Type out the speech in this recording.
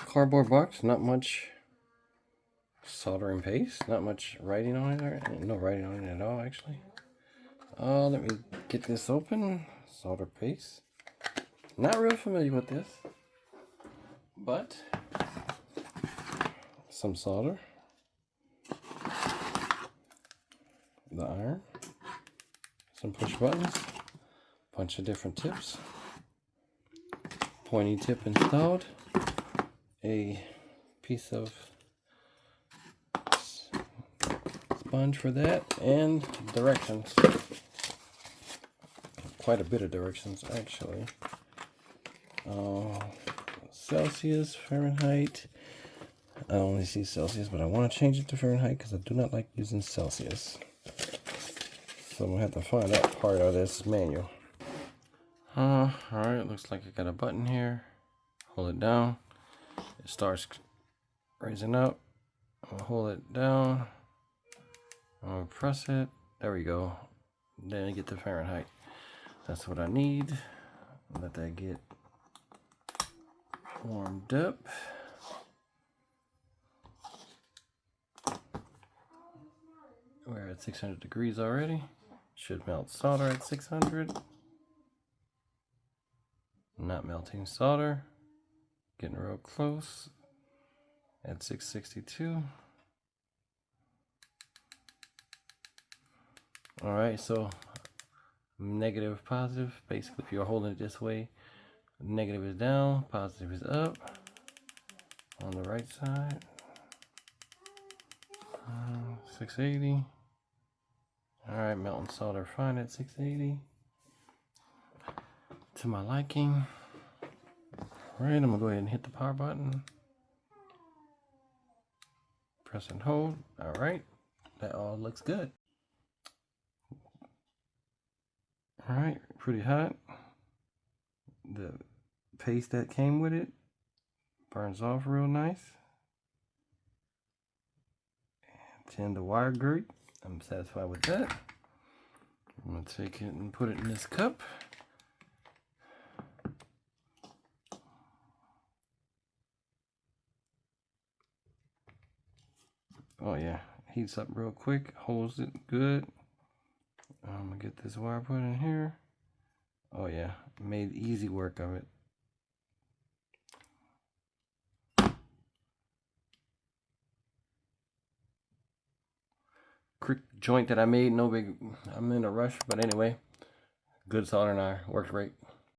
Cardboard box, not much soldering paste, not much writing on it, or no writing on it at all actually. Let me get this open. Solder paste. Not real familiar with this, but some solder, the iron, some push buttons, bunch of different tips, pointy tip installed, a piece of sponge for that, and directions. Quite a bit of directions actually. Celsius, Fahrenheit. I only see Celsius, but I want to change it to Fahrenheit because I do not like using Celsius. So I'm gonna have to find that part of this manual. Alright, looks like I got a button here. Hold it down. It starts raising up. I'm gonna hold it down. I'm gonna press it. There we go. Then I get the Fahrenheit. That's what I need. Let that get warmed up. We're at 600 degrees already. Should melt solder at 600. Not melting solder. Getting real close at 662. Alright, so negative, positive. Basically, if you're holding it this way, negative is down, positive is up. On the right side. 680. Alright, melting solder fine at 680. To my liking. Alright, I'm going to go ahead and hit the power button. Press and hold. Alright, that all looks good. Alright, pretty hot. The paste that came with it burns off real nice. And the wire grate. I'm satisfied with that. I'm going to take it and put it in this cup. Oh yeah, heats up real quick, holds it good. I'm gonna get this wire put in here. Oh yeah, made easy work of it. Quick joint that I made, no big, I'm in a rush, but anyway, good soldering iron, worked great.